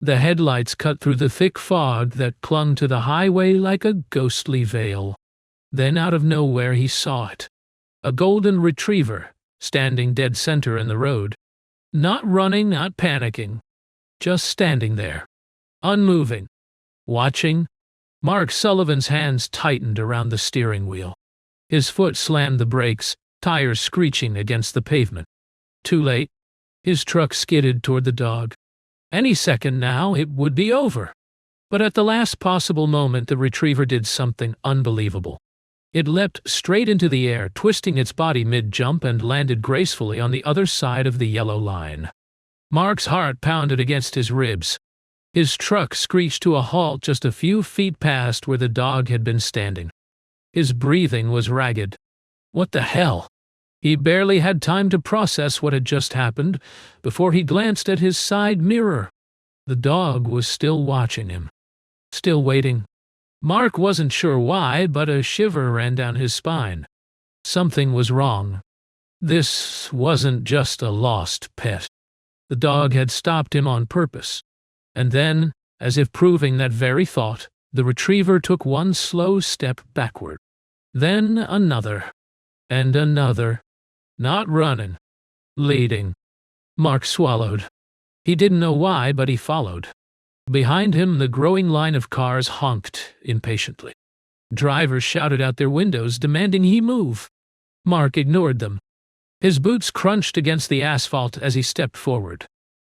The headlights cut through the thick fog that clung to the highway like a ghostly veil. Then out of nowhere he saw it. A golden retriever, standing dead center in the road. Not running, not panicking. Just standing there. Unmoving. Watching. Mark Sullivan's hands tightened around the steering wheel. His foot slammed the brakes, tires screeching against the pavement. Too late. His truck skidded toward the dog. Any second now, it would be over. But at the last possible moment, the retriever did something unbelievable. It leapt straight into the air, twisting its body mid-jump, and landed gracefully on the other side of the yellow line. Mark's heart pounded against his ribs. His truck screeched to a halt just a few feet past where the dog had been standing. His breathing was ragged. What the hell? He barely had time to process what had just happened before he glanced at his side mirror. The dog was still watching him. Still waiting. Mark wasn't sure why, but a shiver ran down his spine. Something was wrong. This wasn't just a lost pet. The dog had stopped him on purpose. And then, as if proving that very thought, the retriever took one slow step backward. Then another. And another. Not running. Leading. Mark swallowed. He didn't know why, but he followed. Behind him, the growing line of cars honked impatiently. Drivers shouted out their windows, demanding he move. Mark ignored them. His boots crunched against the asphalt as he stepped forward.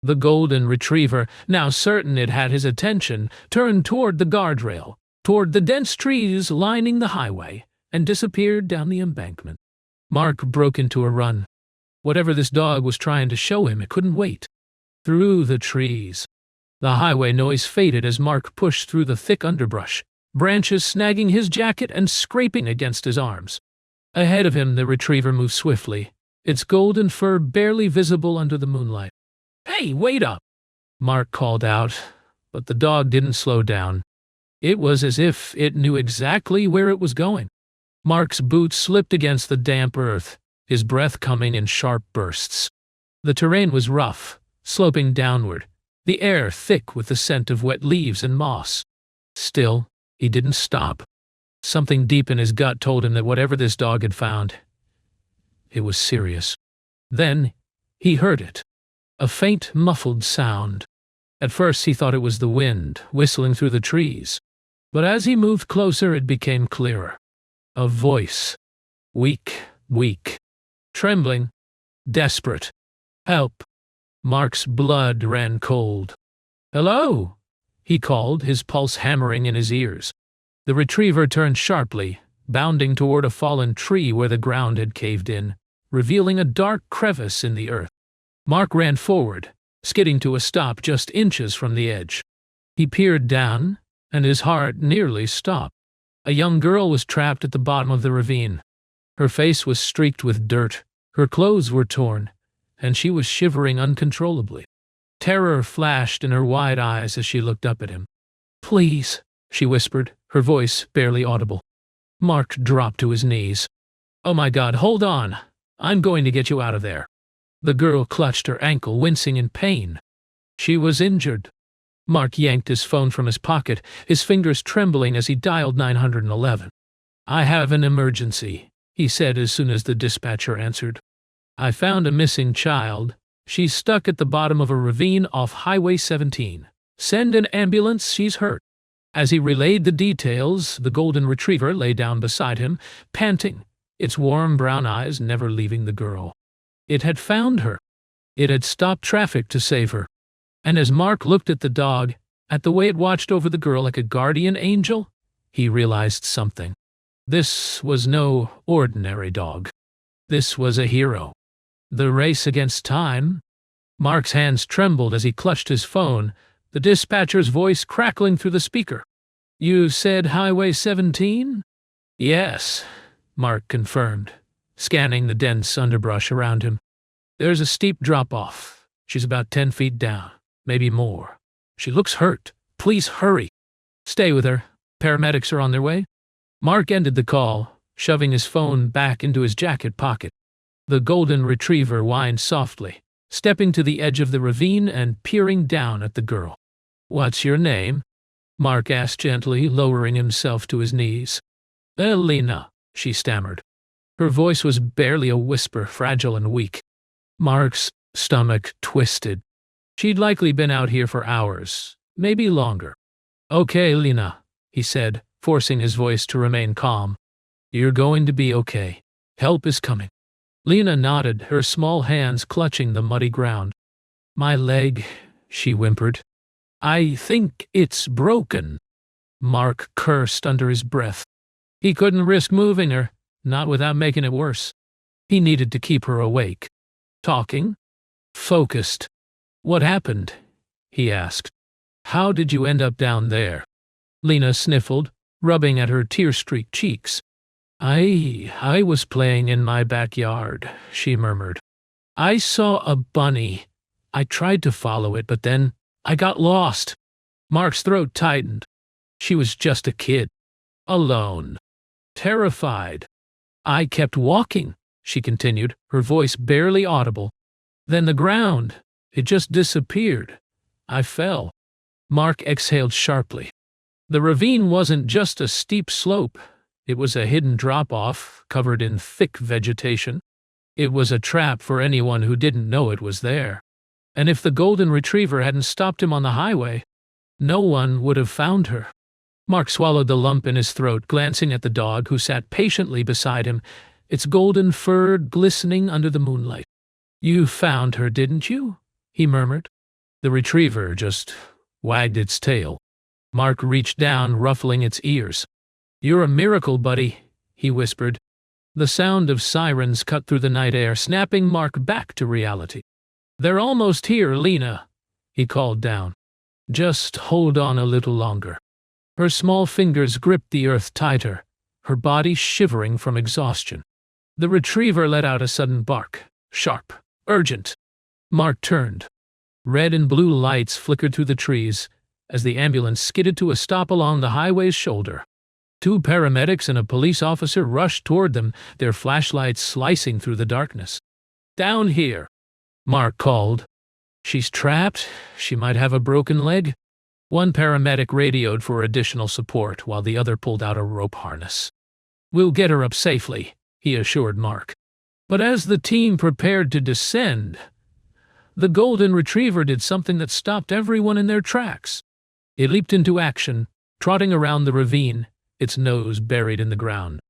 The golden retriever, now certain it had his attention, turned toward the guardrail, toward the dense trees lining the highway, and disappeared down the embankment. Mark broke into a run. Whatever this dog was trying to show him, it couldn't wait. Through the trees. The highway noise faded as Mark pushed through the thick underbrush, branches snagging his jacket and scraping against his arms. Ahead of him, the retriever moved swiftly, its golden fur barely visible under the moonlight. "Hey, wait up!" Mark called out, but the dog didn't slow down. It was as if it knew exactly where it was going. Mark's boots slipped against the damp earth, his breath coming in sharp bursts. The terrain was rough, sloping downward, the air thick with the scent of wet leaves and moss. Still, he didn't stop. Something deep in his gut told him that whatever this dog had found, it was serious. Then he heard it. A faint, muffled sound. At first he thought it was the wind, whistling through the trees. But as he moved closer, it became clearer. A voice. Weak. Trembling. Desperate. Help. Mark's blood ran cold. "Hello," he called, his pulse hammering in his ears. The retriever turned sharply, bounding toward a fallen tree where the ground had caved in, revealing a dark crevice in the earth. Mark ran forward, skidding to a stop just inches from the edge. He peered down, and his heart nearly stopped. A young girl was trapped at the bottom of the ravine. Her face was streaked with dirt, her clothes were torn, and she was shivering uncontrollably. Terror flashed in her wide eyes as she looked up at him. "Please," she whispered, her voice barely audible. Mark dropped to his knees. "Oh my God, hold on. I'm going to get you out of there." The girl clutched her ankle, wincing in pain. She was injured. Mark yanked his phone from his pocket, his fingers trembling as he dialed 911. "I have an emergency," he said as soon as the dispatcher answered. "I found a missing child. She's stuck at the bottom of a ravine off Highway 17. Send an ambulance, she's hurt." As he relayed the details, the golden retriever lay down beside him, panting, its warm brown eyes never leaving the girl. It had found her. It had stopped traffic to save her. And as Mark looked at the dog, at the way it watched over the girl like a guardian angel, he realized something. This was no ordinary dog. This was a hero. The race against time. Mark's hands trembled as he clutched his phone, the dispatcher's voice crackling through the speaker. "You said Highway 17? "Yes," Mark confirmed, scanning the dense underbrush around him. "There's a steep drop-off. She's about 10 feet down, maybe more. She looks hurt. Please hurry." "Stay with her. Paramedics are on their way." Mark ended the call, shoving his phone back into his jacket pocket. The golden retriever whined softly, stepping to the edge of the ravine and peering down at the girl. What's your name? Mark asked gently, lowering himself to his knees. Lena, she stammered. Her voice was barely a whisper, fragile and weak. Mark's stomach twisted. She'd likely been out here for hours, maybe longer. Okay, Lena, he said, forcing his voice to remain calm. You're going to be okay. Help is coming. Lena nodded, her small hands clutching the muddy ground. My leg, she whimpered. I think it's broken. Mark cursed under his breath. He couldn't risk moving her, not without making it worse. He needed to keep her awake. Talking? Focused. What happened? He asked. How did you end up down there? Lena sniffled, rubbing at her tear-streaked cheeks. I was playing in my backyard, she murmured. I saw a bunny. I tried to follow it, but then I got lost. Mark's throat tightened. She was just a kid. Alone. Terrified. I kept walking, she continued, her voice barely audible. Then the ground. It just disappeared. I fell. Mark exhaled sharply. The ravine wasn't just a steep slope. It was a hidden drop-off, covered in thick vegetation. It was a trap for anyone who didn't know it was there. And if the golden retriever hadn't stopped him on the highway, no one would have found her. Mark swallowed the lump in his throat, glancing at the dog who sat patiently beside him, its golden fur glistening under the moonlight. You found her, didn't you? He murmured. The retriever just wagged its tail. Mark reached down, ruffling its ears. You're a miracle, buddy, he whispered. The sound of sirens cut through the night air, snapping Mark back to reality. They're almost here, Lena, he called down. Just hold on a little longer. Her small fingers gripped the earth tighter, her body shivering from exhaustion. The retriever let out a sudden bark, sharp, urgent. Mark turned. Red and blue lights flickered through the trees as the ambulance skidded to a stop along the highway's shoulder. 2 paramedics and a police officer rushed toward them, their flashlights slicing through the darkness. Down here, Mark called. She's trapped. She might have a broken leg. One paramedic radioed for additional support while the other pulled out a rope harness. We'll get her up safely, he assured Mark. But as the team prepared to descend, the golden retriever did something that stopped everyone in their tracks. It leaped into action, trotting around the ravine, its nose buried in the ground.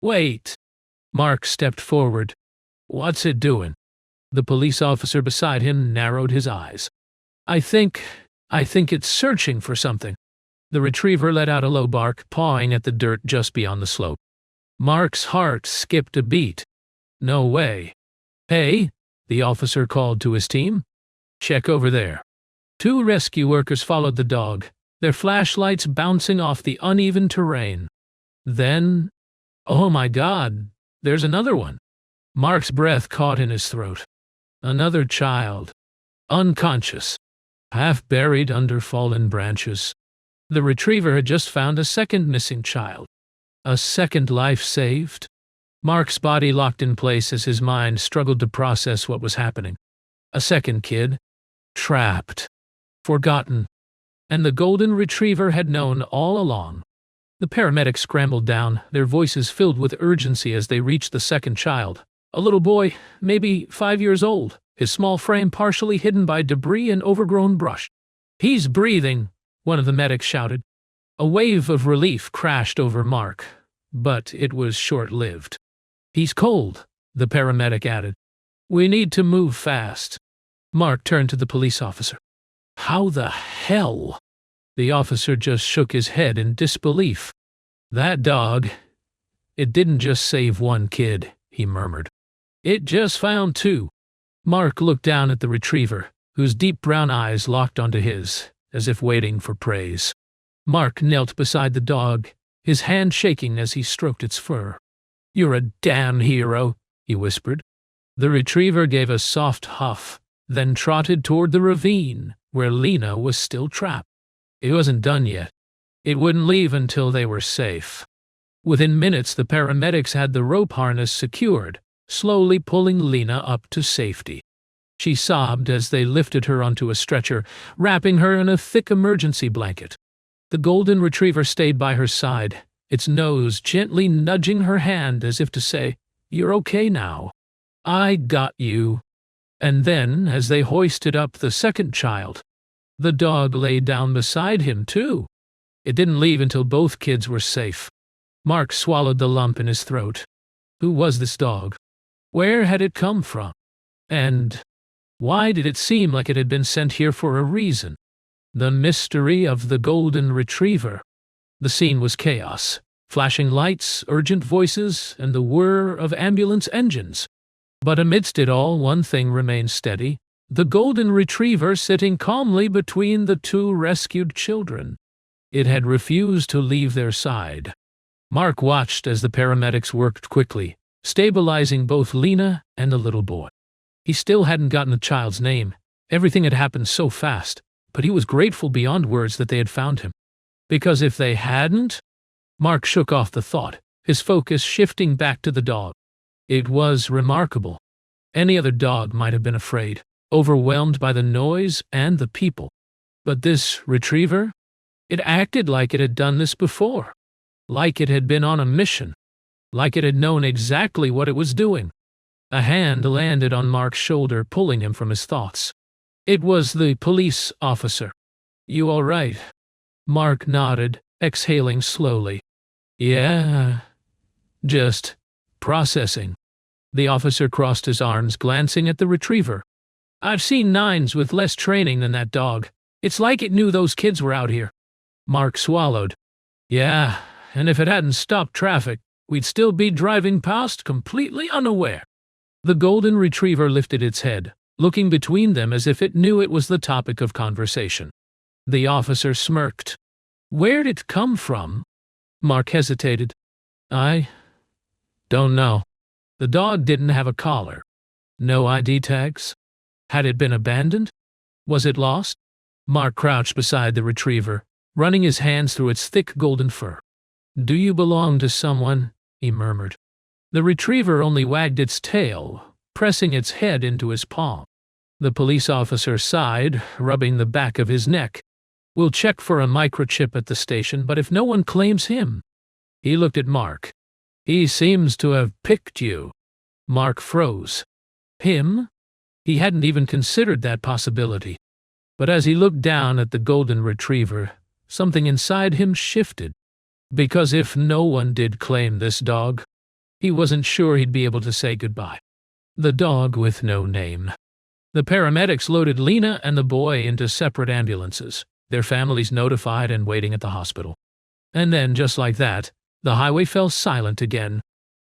Wait! Mark stepped forward. What's it doing? The police officer beside him narrowed his eyes. I think it's searching for something. The retriever let out a low bark, pawing at the dirt just beyond the slope. Mark's heart skipped a beat. No way. Hey, the officer called to his team. Check over there. 2 rescue workers followed the dog, their flashlights bouncing off the uneven terrain. Then, oh my God, there's another one. Mark's breath caught in his throat. Another child, unconscious, half buried under fallen branches. The retriever had just found a second missing child. A second life saved. Mark's body locked in place as his mind struggled to process what was happening. A second kid, trapped, forgotten, and the golden retriever had known all along. The paramedics scrambled down, their voices filled with urgency as they reached the second child. A little boy, maybe 5 years old, his small frame partially hidden by debris and overgrown brush. He's breathing, one of the medics shouted. A wave of relief crashed over Mark, but it was short-lived. He's cold, the paramedic added. We need to move fast. Mark turned to the police officer. How the hell? The officer just shook his head in disbelief. That dog, it didn't just save one kid, he murmured. It just found 2. Mark looked down at the retriever, whose deep brown eyes locked onto his, as if waiting for praise. Mark knelt beside the dog, his hand shaking as he stroked its fur. You're a damn hero, he whispered. The retriever gave a soft huff, then trotted toward the ravine, where Lena was still trapped. It wasn't done yet. It wouldn't leave until they were safe. Within minutes, the paramedics had the rope harness secured, slowly pulling Lena up to safety. She sobbed as they lifted her onto a stretcher, wrapping her in a thick emergency blanket. The golden retriever stayed by her side, its nose gently nudging her hand as if to say, "You're okay now. I got you." And then, as they hoisted up the second child, the dog lay down beside him, too. It didn't leave until both kids were safe. Mark swallowed the lump in his throat. Who was this dog? Where had it come from? And why did it seem like it had been sent here for a reason? The mystery of the golden retriever. The scene was chaos. Flashing lights, urgent voices, and the whir of ambulance engines. But amidst it all, one thing remained steady: the golden retriever sitting calmly between the two rescued children. It had refused to leave their side. Mark watched as the paramedics worked quickly, stabilizing both Lena and the little boy. He still hadn't gotten the child's name. Everything had happened so fast, but he was grateful beyond words that they had found him. Because if they hadn't... Mark shook off the thought, his focus shifting back to the dog. It was remarkable. Any other dog might have been afraid, overwhelmed by the noise and the people. But this retriever? It acted like it had done this before. Like it had been on a mission. Like it had known exactly what it was doing. A hand landed on Mark's shoulder, pulling him from his thoughts. It was the police officer. "You all right?" Mark nodded, exhaling slowly. "Yeah, just processing." The officer crossed his arms, glancing at the retriever. "I've seen nines with less training than that dog. It's like it knew those kids were out here." Mark swallowed. "Yeah, and if it hadn't stopped traffic, we'd still be driving past completely unaware." The golden retriever lifted its head, looking between them as if it knew it was the topic of conversation. The officer smirked. "Where'd it come from?" Mark hesitated. "I don't know." The dog didn't have a collar. No ID tags. Had it been abandoned? Was it lost? Mark crouched beside the retriever, running his hands through its thick golden fur. "Do you belong to someone?" he murmured. The retriever only wagged its tail, pressing its head into his palm. The police officer sighed, rubbing the back of his neck. "We'll check for a microchip at the station, but if no one claims him..." He looked at Mark. "He seems to have picked you." Mark froze. Him? He hadn't even considered that possibility. But as he looked down at the golden retriever, something inside him shifted. Because if no one did claim this dog, he wasn't sure he'd be able to say goodbye. The dog with no name. The paramedics loaded Lena and the boy into separate ambulances, their families notified and waiting at the hospital. And then, just like that, the highway fell silent again.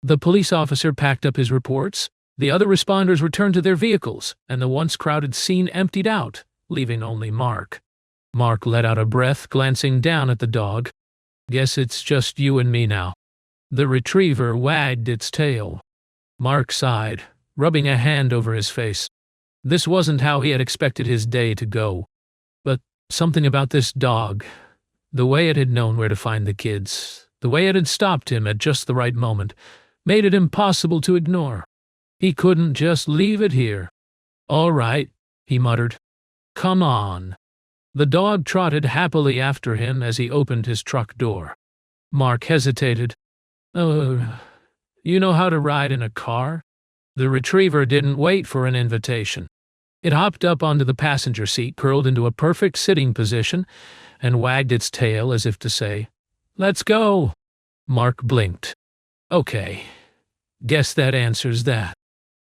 The police officer packed up his reports, the other responders returned to their vehicles, and the once crowded scene emptied out, leaving only Mark. Mark let out a breath, glancing down at the dog. "Guess it's just you and me now." The retriever wagged its tail. Mark sighed, rubbing a hand over his face. This wasn't how he had expected his day to go. But something about this dog, the way it had known where to find the kids, the way it had stopped him at just the right moment, made it impossible to ignore. He couldn't just leave it here. "All right," he muttered. "Come on." The dog trotted happily after him as he opened his truck door. Mark hesitated. "Oh, you know how to ride in a car?" The retriever didn't wait for an invitation. It hopped up onto the passenger seat, curled into a perfect sitting position, and wagged its tail as if to say, "Let's go." Mark blinked. "Okay, guess that answers that."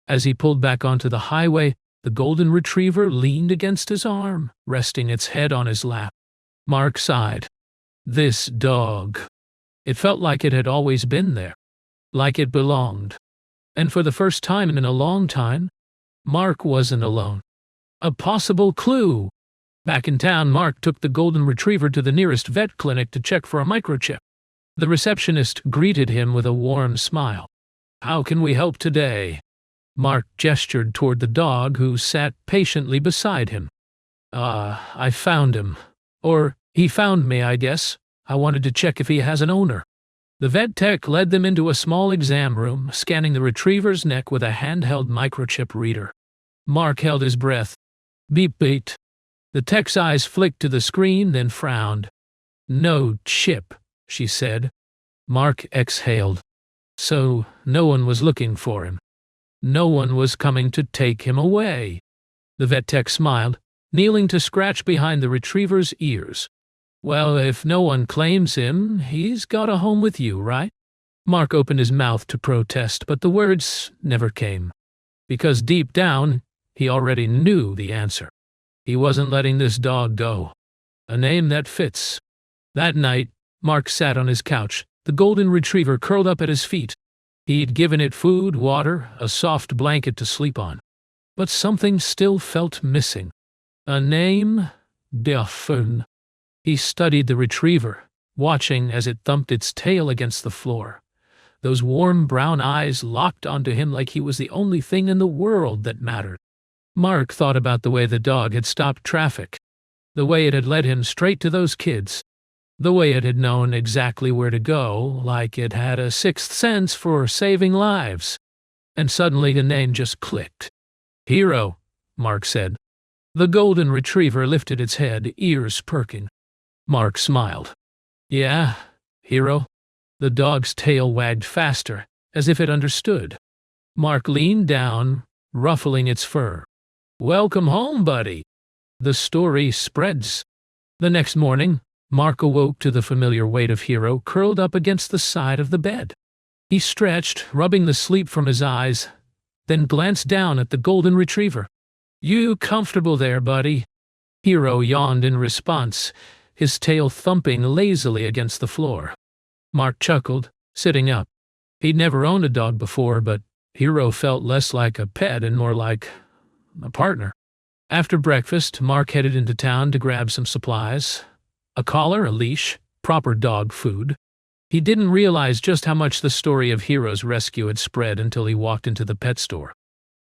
As he pulled back onto the highway, the golden retriever leaned against his arm, resting its head on his lap. Mark sighed. This dog. It felt like it had always been there, like it belonged. And for the first time in a long time, Mark wasn't alone. A possible clue. Back in town, Mark took the golden retriever to the nearest vet clinic to check for a microchip. The receptionist greeted him with a warm smile. "How can we help today?" Mark gestured toward the dog who sat patiently beside him. I found him. Or, he found me, I guess. I wanted to check if he has an owner." The vet tech led them into a small exam room, scanning the retriever's neck with a handheld microchip reader. Mark held his breath. Beep beat. The tech's eyes flicked to the screen, then frowned. No chip, she said. Mark exhaled. So no one was looking for him. No one was coming to take him away. The vet tech smiled, kneeling to scratch behind the retriever's ears. Well, if no one claims him, he's got a home with you, right? Mark opened his mouth to protest, but the words never came. Because deep down, he already knew the answer. He wasn't letting this dog go. A name that fits. That night, Mark sat on his couch, the golden retriever curled up at his feet. He'd given it food, water, a soft blanket to sleep on. But something still felt missing. A name? Dauphin. He studied the retriever, watching as it thumped its tail against the floor. Those warm brown eyes locked onto him like he was the only thing in the world that mattered. Mark thought about the way the dog had stopped traffic, the way it had led him straight to those kids, the way it had known exactly where to go, like it had a sixth sense for saving lives. And suddenly the name just clicked. Hero, Mark said. The golden retriever lifted its head, ears perking. Mark smiled. Yeah, Hero. The dog's tail wagged faster, as if it understood. Mark leaned down, ruffling its fur. Welcome home, buddy. The story spreads. The next morning, Mark awoke to the familiar weight of Hero curled up against the side of the bed. He stretched, rubbing the sleep from his eyes, then glanced down at the golden retriever. You comfortable there, buddy? Hero yawned in response, his tail thumping lazily against the floor. Mark chuckled, sitting up. He'd never owned a dog before, but Hero felt less like a pet and more like a partner. After breakfast, Mark headed into town to grab some supplies. A collar, a leash, proper dog food. He didn't realize just how much the story of Hero's rescue had spread until he walked into the pet store.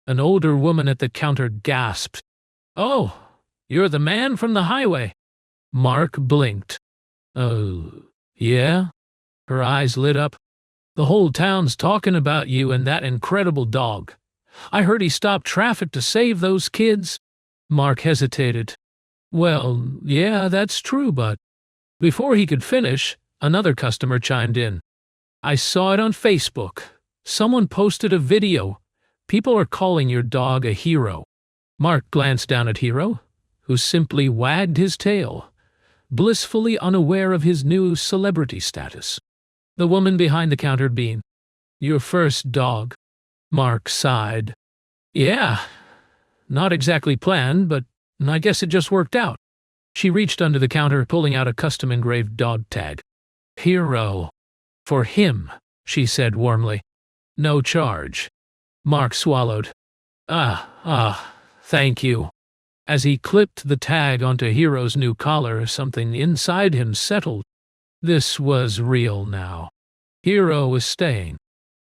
An older woman at the counter gasped. Oh, you're the man from the highway. Mark blinked. Oh, yeah? Her eyes lit up. The whole town's talking about you and that incredible dog. I heard he stopped traffic to save those kids. Mark hesitated. Well, yeah, that's true, but... Before he could finish, another customer chimed in. I saw it on Facebook. Someone posted a video. People are calling your dog a hero. Mark glanced down at Hero, who simply wagged his tail, blissfully unaware of his new celebrity status. The woman behind the counter beamed. Your first dog. Mark sighed. Yeah, not exactly planned, but I guess it just worked out. She reached under the counter, pulling out a custom-engraved dog tag. Hero. For him, she said warmly. No charge. Mark swallowed. Thank you. As he clipped the tag onto Hero's new collar, something inside him settled. This was real now. Hero was staying,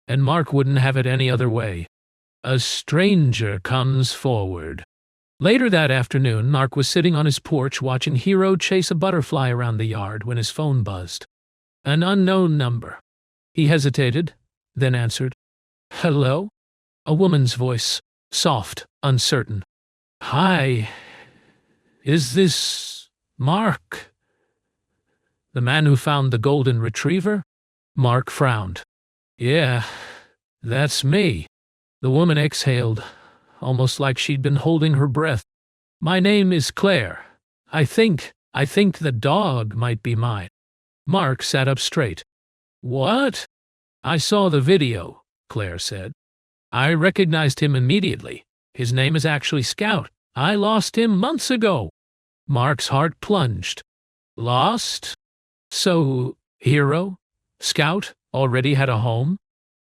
and Mark wouldn't have it any other way. A stranger comes forward. Later that afternoon, Mark was sitting on his porch watching Hero chase a butterfly around the yard when his phone buzzed. An unknown number. He hesitated, then answered. Hello? A woman's voice, soft, uncertain. Hi. Is this Mark? The man who found the golden retriever? Mark frowned. Yeah, that's me. The woman exhaled, almost like she'd been holding her breath. My name is Claire. I think the dog might be mine. Mark sat up straight. What? I saw the video, Claire said. I recognized him immediately. His name is actually Scout. I lost him months ago. Mark's heart plunged. Lost? So, Hero, Scout, already had a home?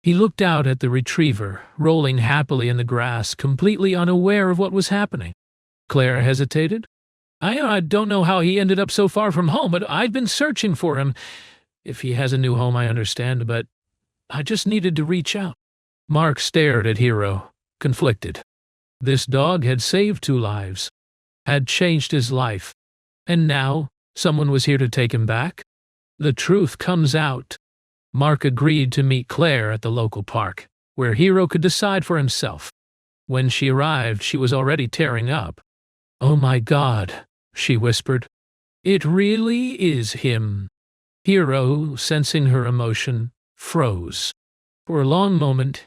He looked out at the retriever, rolling happily in the grass, completely unaware of what was happening. Claire hesitated. I don't know how he ended up so far from home, but I've been searching for him. If he has a new home, I understand, but I just needed to reach out. Mark stared at Hero, conflicted. This dog had saved 2 lives, had changed his life, and now someone was here to take him back? The truth comes out. Mark agreed to meet Claire at the local park, where Hero could decide for himself. When she arrived, she was already tearing up. "Oh my God," she whispered. "It really is him." Hiro, sensing her emotion, froze. For a long moment,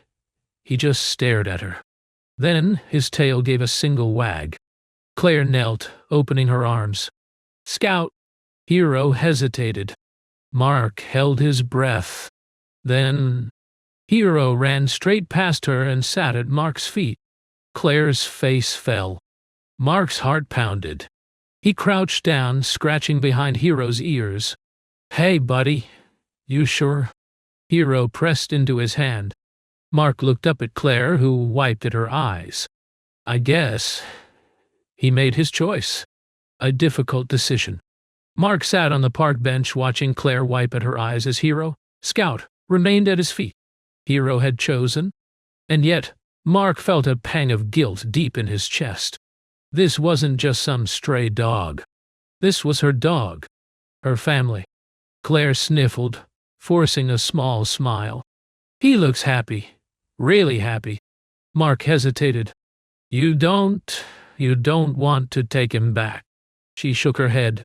he just stared at her. Then his tail gave a single wag. Claire knelt, opening her arms. "Scout." Hiro hesitated. Mark held his breath. Then Hiro ran straight past her and sat at Mark's feet. Claire's face fell. Mark's heart pounded. He crouched down, scratching behind Hiro's ears. "Hey, buddy. You sure?" Hiro pressed into his hand. Mark looked up at Claire, who wiped at her eyes. "I guess." He made his choice. A difficult decision. Mark sat on the park bench watching Claire wipe at her eyes as Hiro, Scout, remained at his feet. Hiro had chosen, and yet Mark felt a pang of guilt deep in his chest. This wasn't just some stray dog. This was her dog, her family. Claire sniffled, forcing a small smile. "He looks happy, really happy." Mark hesitated. You don't want to take him back." She shook her head.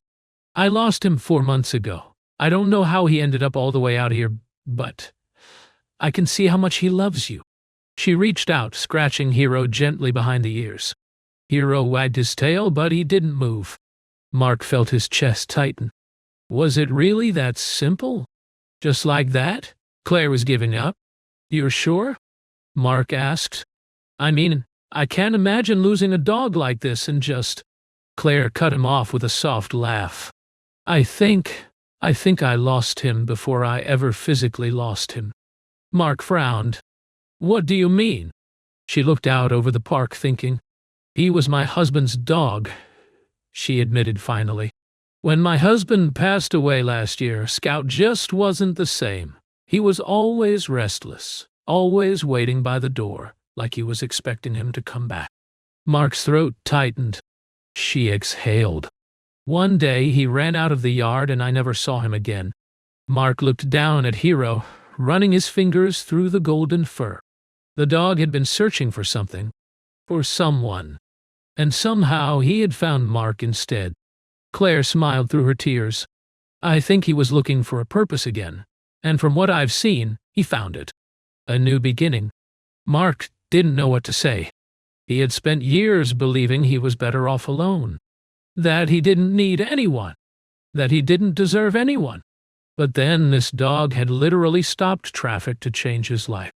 "I lost him 4 months ago. I don't know how he ended up all the way out here, but I can see how much he loves you." She reached out, scratching Hiro gently behind the ears. Hiro wagged his tail, but he didn't move. Mark felt his chest tighten. Was it really that simple? Just like that? Claire was giving up. "You're sure?" Mark asked. "I mean, I can't imagine losing a dog like this and just—" Claire cut him off with a soft laugh. I think I lost him before I ever physically lost him." Mark frowned. "What do you mean?" She looked out over the park, thinking. "He was my husband's dog," she admitted finally. "When my husband passed away last year, Scout just wasn't the same. He was always restless, always waiting by the door, like he was expecting him to come back." Mark's throat tightened. She exhaled. "One day he ran out of the yard and I never saw him again." Mark looked down at Hiro, running his fingers through the golden fur. The dog had been searching for something, for someone, and somehow he had found Mark instead. Claire smiled through her tears. "I think he was looking for a purpose again, and from what I've seen, he found it. A new beginning." Mark didn't know what to say. He had spent years believing he was better off alone, that he didn't need anyone, that he didn't deserve anyone. But then this dog had literally stopped traffic to change his life.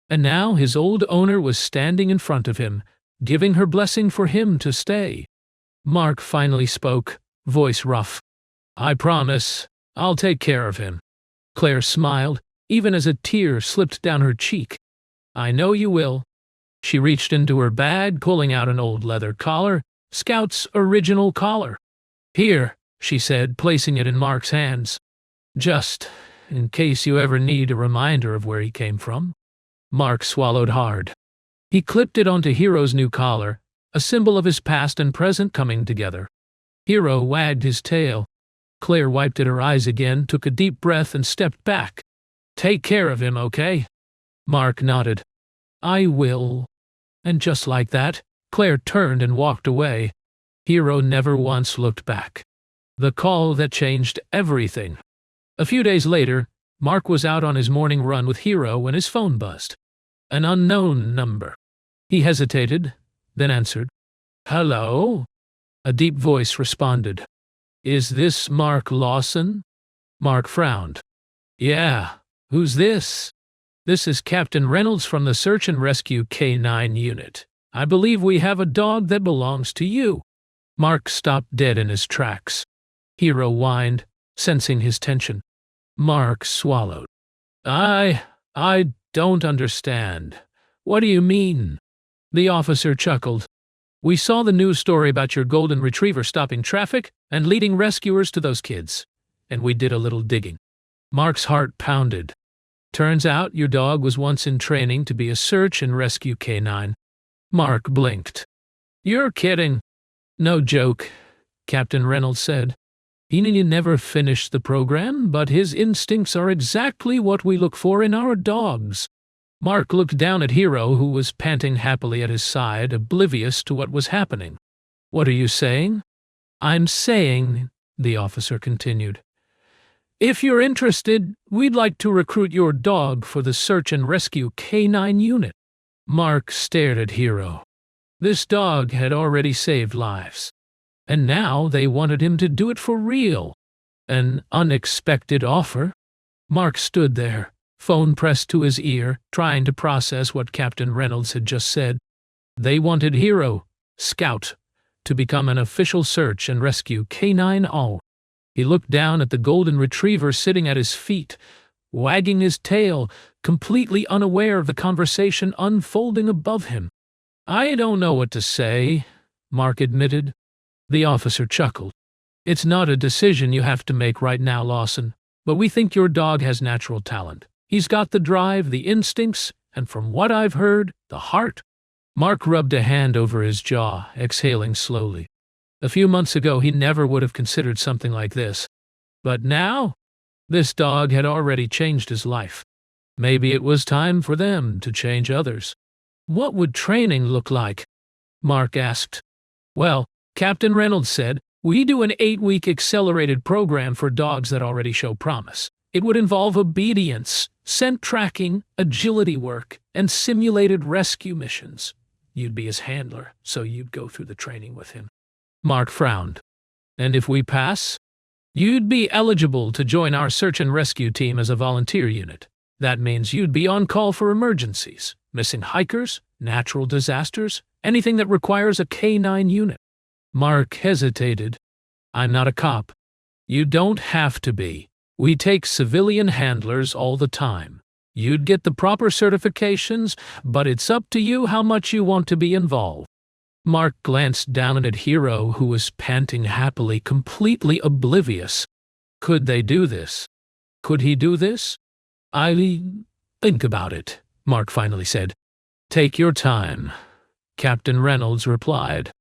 And now his old owner was standing in front of him, giving her blessing for him to stay. Mark finally spoke, voice rough. "I promise, I'll take care of him." Claire smiled, even as a tear slipped down her cheek. "I know you will." She reached into her bag, pulling out an old leather collar, Scout's original collar. "Here," she said, placing it in Mark's hands. "Just in case you ever need a reminder of where he came from." Mark swallowed hard. He clipped it onto Hiro's new collar, a symbol of his past and present coming together. Hiro wagged his tail. Claire wiped at her eyes again, took a deep breath, and stepped back. "Take care of him, okay?" Mark nodded. "I will." And just like that, Claire turned and walked away. Hiro never once looked back. The call that changed everything. A few days later, Mark was out on his morning run with Hiro when his phone buzzed. An unknown number. He hesitated, then answered. "Hello?" A deep voice responded. "Is this Mark Lawson?" Mark frowned. "Yeah, who's this?" "This is Captain Reynolds from the Search and Rescue K9 unit. I believe we have a dog that belongs to you." Mark stopped dead in his tracks. Hiro whined, sensing his tension. Mark swallowed. I don't understand. What do you mean?" The officer chuckled. "We saw the news story about your golden retriever stopping traffic and leading rescuers to those kids, and we did a little digging." Mark's heart pounded. "Turns out your dog was once in training to be a search and rescue canine." Mark blinked. "You're kidding." "No joke," Captain Reynolds said. "He never finished the program, but his instincts are exactly what we look for in our dogs. Mark looked down at Hero, who was panting happily at his side, oblivious to what was happening. "What are you saying?" "I'm saying," the officer continued, "if you're interested, we'd like to recruit your dog for the Search and Rescue K9 unit." Mark stared at Hero. This dog had already saved lives, and now they wanted him to do it for real. An unexpected offer. Mark stood there, phone pressed to his ear, trying to process what Captain Reynolds had just said. They wanted Hero, Scout, to become an official Search and Rescue K9. He looked down at the golden retriever sitting at his feet, wagging his tail, completely unaware of the conversation unfolding above him. "I don't know what to say," Mark admitted. The officer chuckled. "It's not a decision you have to make right now, Lawson, but we think your dog has natural talent. He's got the drive, the instincts, and from what I've heard, the heart." Mark rubbed a hand over his jaw, exhaling slowly. A few months ago he never would have considered something like this. But now, this dog had already changed his life. Maybe it was time for them to change others. "What would training look like?" Mark asked. "Well, Captain Reynolds said, we do an 8-week accelerated program for dogs that already show promise. It would involve obedience, scent tracking, agility work, and simulated rescue missions. You'd be his handler, so you'd go through the training with him." Mark frowned. "And if we pass?" "You'd be eligible to join our search and rescue team as a volunteer unit. That means you'd be on call for emergencies, missing hikers, natural disasters, anything that requires a K9 unit." Mark hesitated. "I'm not a cop." "You don't have to be. We take civilian handlers all the time. You'd get the proper certifications, but it's up to you how much you want to be involved." Mark glanced down at Hero, who was panting happily, completely oblivious. Could they do this? Could he do this? "I think about it," Mark finally said. "Take your time," Captain Reynolds replied.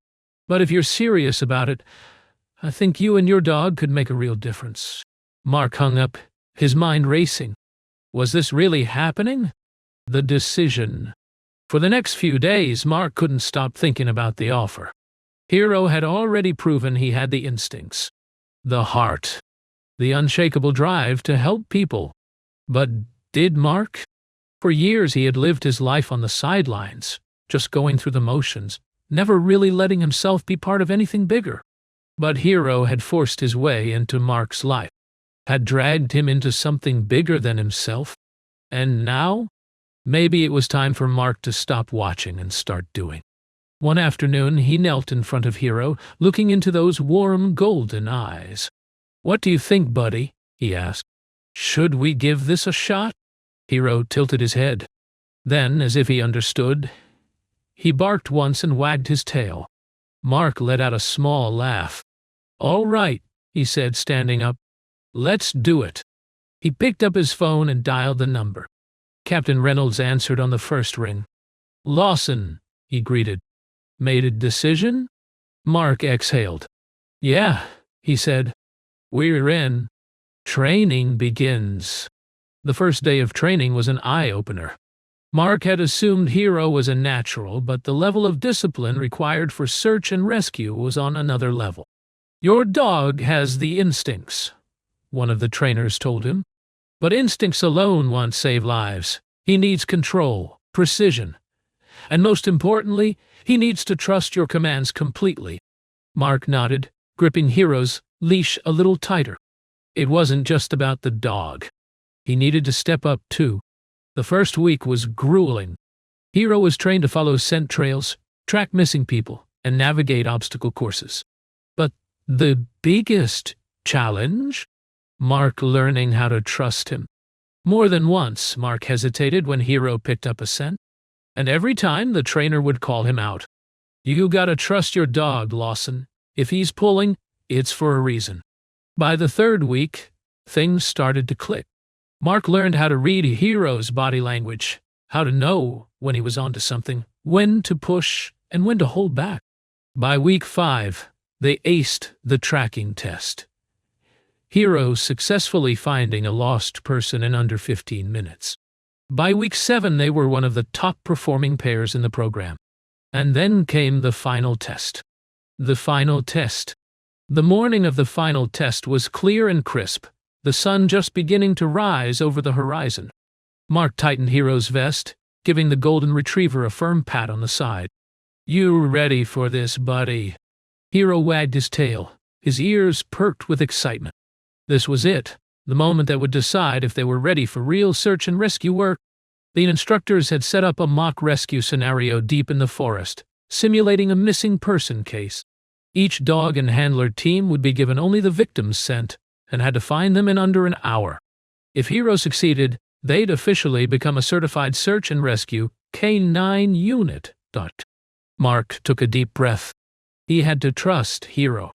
"But if you're serious about it, I think you and your dog could make a real difference." Mark hung up, his mind racing. Was this really happening? The decision. For the next few days, Mark couldn't stop thinking about the offer. Hero had already proven he had the instincts, the heart, the unshakable drive to help people. But did Mark? For years he had lived his life on the sidelines, just going through the motions, never really letting himself be part of anything bigger. But Hero had forced his way into Mark's life, had dragged him into something bigger than himself. And now, maybe it was time for Mark to stop watching and start doing. One afternoon he knelt in front of Hero, looking into those warm golden eyes. "What do you think, buddy?" he asked. "Should we give this a shot?" Hero tilted his head. Then, as if he understood, he barked once and wagged his tail. Mark let out a small laugh. "All right," he said, standing up. "Let's do it." He picked up his phone and dialed the number. Captain Reynolds answered on the first ring. "Lawson," he greeted. "Made a decision?" Mark exhaled. "Yeah," he said. "We're in. Training begins." The first day of training was an eye-opener. Mark had assumed Hero was a natural, but the level of discipline required for search and rescue was on another level. "Your dog has the instincts," one of the trainers told him. "But instincts alone won't save lives. He needs control, precision, and most importantly, he needs to trust your commands completely." Mark nodded, gripping Hero's leash a little tighter. It wasn't just about the dog. He needed to step up too. The first week was grueling. Hero was trained to follow scent trails, track missing people, and navigate obstacle courses. But the biggest challenge? Mark learning how to trust him. More than once, Mark hesitated when Hero picked up a scent, and every time the trainer would call him out. "You gotta trust your dog, Lawson. If he's pulling, it's for a reason." By the third week, things started to click. Mark learned how to read Hero's body language, how to know when he was onto something, when to push, and when to hold back. By week 5, they aced the tracking test. Hero successfully finding a lost person in under 15 minutes. By week 7, they were one of the top-performing pairs in the program. And then came the final test. The final test. The morning of the final test was clear and crisp, the sun just beginning to rise over the horizon. Mark tightened Hero's vest, giving the golden retriever a firm pat on the side. "You ready for this, buddy?" Hero wagged his tail, his ears perked with excitement. This was it, the moment that would decide if they were ready for real search and rescue work. The instructors had set up a mock rescue scenario deep in the forest, simulating a missing person case. Each dog and handler team would be given only the victim's scent and had to find them in under an hour. If Hero succeeded, they'd officially become a certified search and rescue K9 unit. Mark took a deep breath. He had to trust Hero.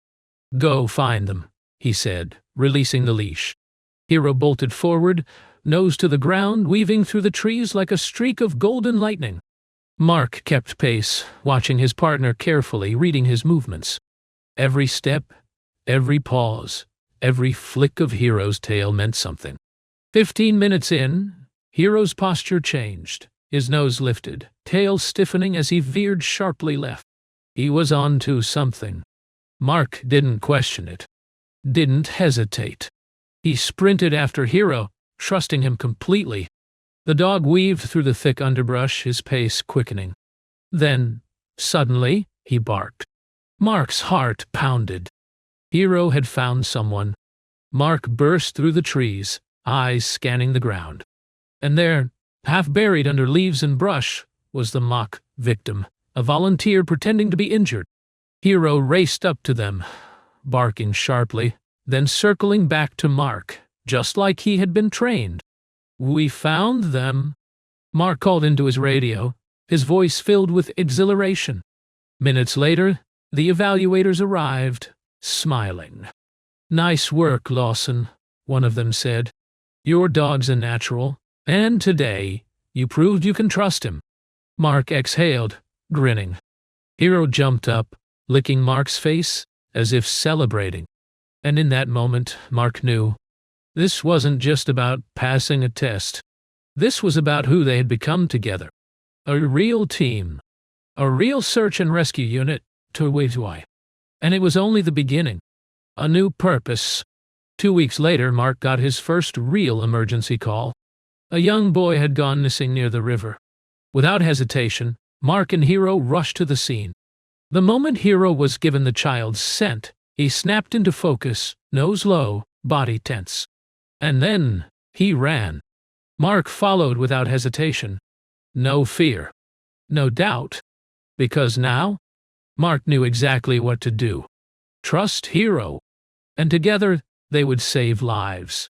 "Go find them," he said, releasing the leash. Hero bolted forward, nose to the ground, weaving through the trees like a streak of golden lightning. Mark kept pace, watching his partner carefully, reading his movements. Every step, every pause, every flick of Hero's tail meant something. 15 minutes in, Hero's posture changed, his nose lifted, tail stiffening as he veered sharply left. He was on to something. Mark didn't question it, didn't hesitate. He sprinted after Hero, trusting him completely. The dog weaved through the thick underbrush, his pace quickening. Then, suddenly, he barked. Mark's heart pounded. Hero had found someone. Mark burst through the trees, eyes scanning the ground. And there, half buried under leaves and brush, was the mock victim, a volunteer pretending to be injured. Hero raced up to them, barking sharply, then circling back to Mark, just like he had been trained. "We found them," Mark called into his radio, his voice filled with exhilaration. Minutes later, the evaluators arrived, smiling. "Nice work, Lawson," one of them said. "Your dog's a natural, and today, you proved you can trust him." Mark exhaled, grinning. Hero jumped up, licking Mark's face, as if celebrating. And in that moment, Mark knew. This wasn't just about passing a test. This was about who they had become together. A real team. A real search and rescue unit, and it was only the beginning. A new purpose. 2 weeks later, Mark got his first real emergency call. A young boy had gone missing near the river. Without hesitation, Mark and Hero rushed to the scene. The moment Hero was given the child's scent, he snapped into focus, nose low, body tense. And then, he ran. Mark followed without hesitation. No fear. No doubt. Because now, Mark knew exactly what to do. Trust Hero. And together, they would save lives.